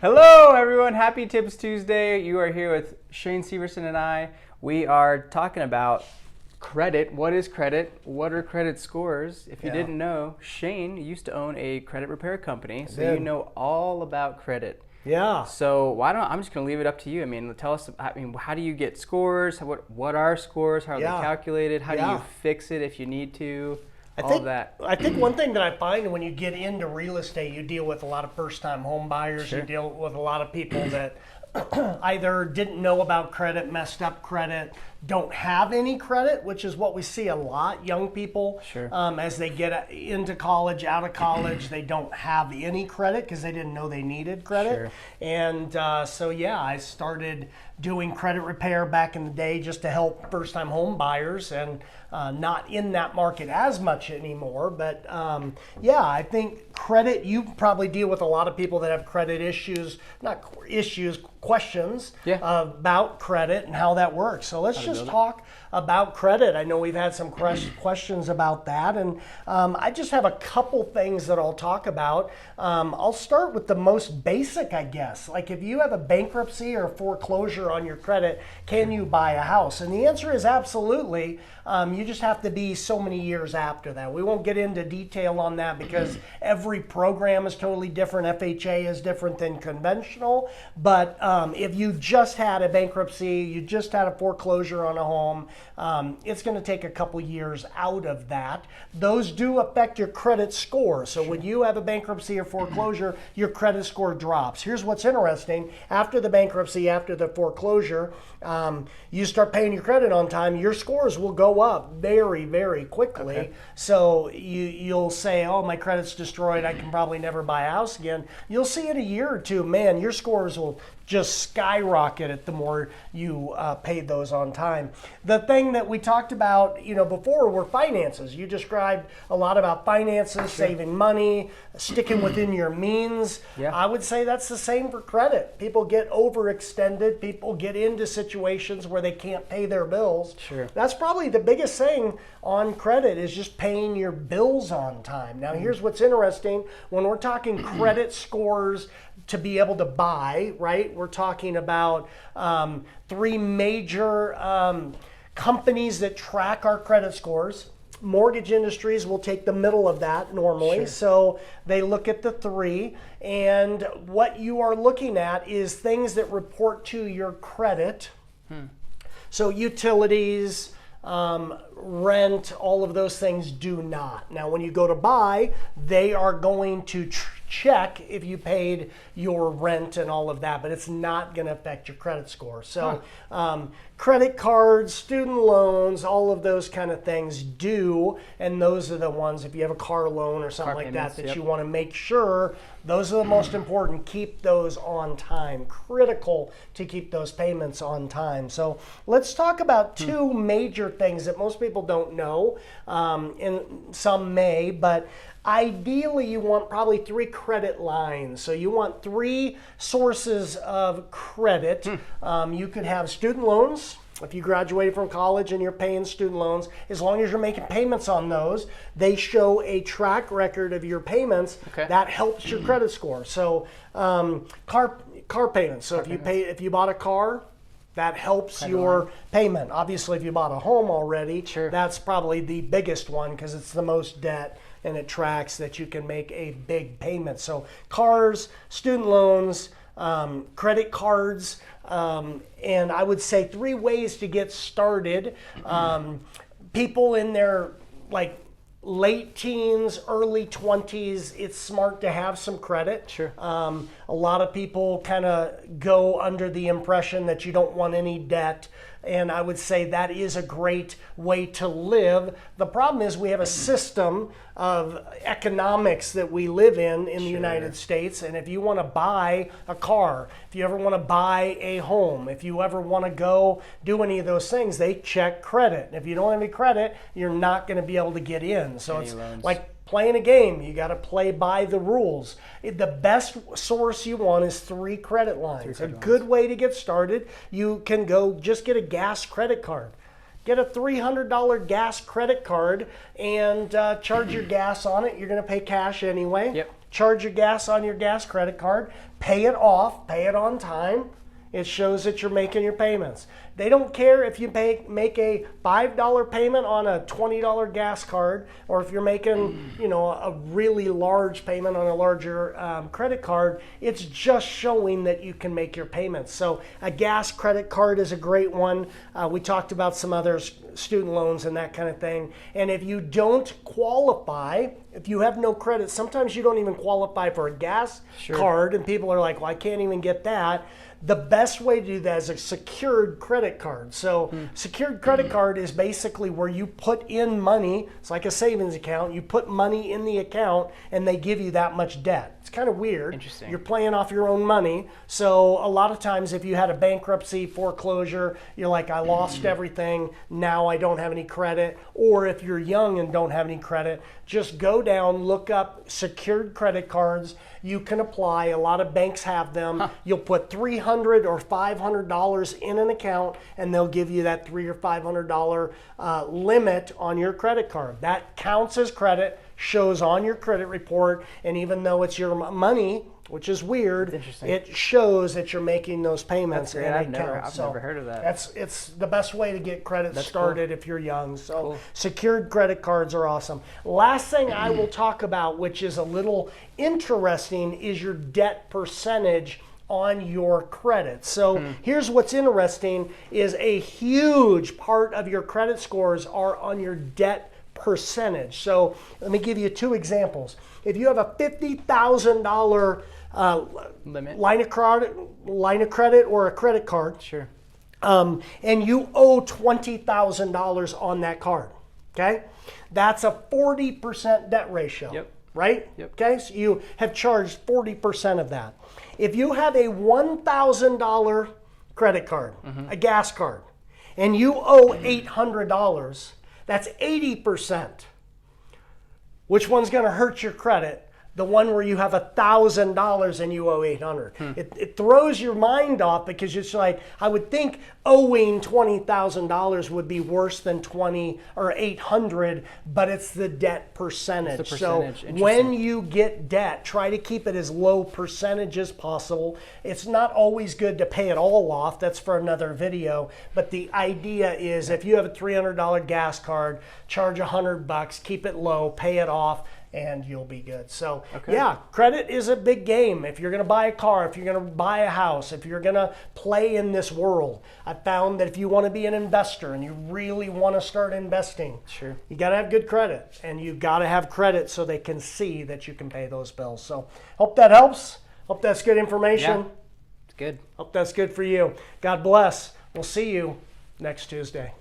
Hello, everyone. Happy Tips Tuesday. You are here with Shane Severson and I. We are talking about credit. What is credit? What are credit scores? If you didn't know, Shane used to own a credit repair company, so you know all about credit. Yeah. So I'm just going to leave it up to you. I mean, tell us, how do you get scores? What are scores? How are they calculated? How do you fix it if you need to? I think one thing that I find when you get into real estate, you deal with a lot of first-time home buyers. Sure. You deal with a lot of people that either didn't know about credit, messed up credit, don't have any credit, which is what we see a lot. Young people, as they get into college, out of college, they don't have any credit because they didn't know they needed credit. Sure. And I started doing credit repair back in the day just to help first-time home buyers, and not in that market as much anymore. But I think credit, you probably deal with a lot of people that have credit issues, questions about credit and how that works. So let's just talk about credit. I know we've had some questions about that, and I just have a couple things that I'll talk about. I'll start with the most basic, I guess. Like, if you have a bankruptcy or foreclosure on your credit, can you buy a house? And the answer is absolutely. You just have to be so many years after that. We won't get into detail on that because every program is totally different. FHA is different than conventional. But if you just had a bankruptcy, you just had a foreclosure on a home, it's going to take a couple years out of that. Those do affect your credit score. So when you have a bankruptcy or foreclosure, your credit score drops. Here's what's interesting. After the bankruptcy, after the foreclosure, you start paying your credit on time, your scores will go up very, very quickly. Okay. So you'll say, oh, my credit's destroyed, I can probably never buy a house again. You'll see in a year or two, man, your scores will just skyrocket it the more you pay those on time. The thing that we talked about, before were finances. You described a lot about finances, saving money, sticking within your means. Yeah. I would say that's the same for credit. People get overextended. People get into situations where they can't pay their bills. Sure. That's probably the biggest thing on credit, is just paying your bills on time. Now, here's what's interesting. When we're talking credit scores to be able to buy, right? We're talking about three major companies that track our credit scores. Mortgage industries will take the middle of that normally. Sure. So they look at the three, and what you are looking at is things that report to your credit. So utilities, rent, all of those things do not. Now, when you go to buy, they are going to check if you paid your rent and all of that, but it's not going to affect your credit score. So credit cards, student loans, all of those kind of things do, and those are the ones, if you have a car loan or something like that, you want to make sure those are the most important. Keep those on time. Critical to keep those payments on time. So let's talk about two major things that most people don't know, and some may, but ideally, you want probably three credit lines. So you want three sources of credit. You could have student loans. If you graduated from college and you're paying student loans, as long as you're making payments on those, they show a track record of your payments. Okay. That helps your credit score. So car payments. So if you bought a car, that helps your payment. Obviously, if you bought a home already, that's probably the biggest one because it's the most debt, and it tracks that you can make a big payment. So cars, student loans, credit cards, and I would say three ways to get started. People in their late teens, early 20s, it's smart to have some credit. Sure. A lot of people kind of go under the impression that you don't want any debt. And I would say that is a great way to live. The problem is we have a system of economics that we live in the United States. And if you want to buy a car, if you ever want to buy a home, if you ever want to go do any of those things, they check credit. And if you don't have any credit, you're not going to be able to get in. So it's like playing a game. You got to play by the rules. The best source you want is three credit lines. A good way to get started, you can go just get a gas credit card. Get a $300 gas credit card and charge your gas on it. You're going to pay cash anyway. Yep. charge your gas on your gas credit card, pay it off, pay it on time. It shows that you're making your payments. They don't care if you make a $5 payment on a $20 gas card, or if you're making, a really large payment on a larger credit card. It's just showing that you can make your payments. So a gas credit card is a great one. We talked about some others, student loans and that kind of thing. And if you don't qualify, if you have no credit, sometimes you don't even qualify for a gas card, and people are like, well, I can't even get that. The best way to do that is a secured credit card. So secured credit card is basically where you put in money. It's like a savings account. You put money in the account and they give you that much debt. It's kind of weird. Interesting. You're playing off your own money. So a lot of times if you had a bankruptcy, foreclosure, you're like, I lost everything. Now I don't have any credit. Or if you're young and don't have any credit, just go down, look up secured credit cards. You can apply. A lot of banks have them. You'll put $300 or $500 in an account, and they'll give you that $300 or $500 limit on your credit card. That counts as credit, shows on your credit report, and even though it's your money, which is weird, it shows that you're making those payments. That's great. I've never heard of that. It's the best way to get credit started if you're young. So secured credit cards are awesome. Last thing I will talk about, which is a little interesting, is your debt percentage on your credit. So here's what's interesting is a huge part of your credit scores are on your debt percentage. So let me give you two examples. If you have a $50,000 limit, line of credit or a credit card, and you owe $20,000 on that card, okay? That's a 40% debt ratio, right? Okay, so you have charged 40% of that. If you have a $1,000 credit card, a gas card, and you owe $800, that's 80%. Which one's going to hurt your credit? The one where you have $1,000 and you owe $800. It throws your mind off because it's like, I would think owing $20,000 would be worse than $20 or $800, but it's the debt percentage. So when you get debt, try to keep it as low percentage as possible. It's not always good to pay it all off. That's for another video. But the idea is if you have a $300 gas card, charge $100, keep it low, pay it off, and you'll be good. So yeah, credit is a big game. If you're going to buy a car, if you're going to buy a house, if you're going to play in this world, I found that if you want to be an investor and you really want to start investing, you got to have good credit, and you got to have credit so they can see that you can pay those bills. So hope that helps. Hope that's good information. Yeah, it's good. Hope that's good for you. God bless. We'll see you next Tuesday.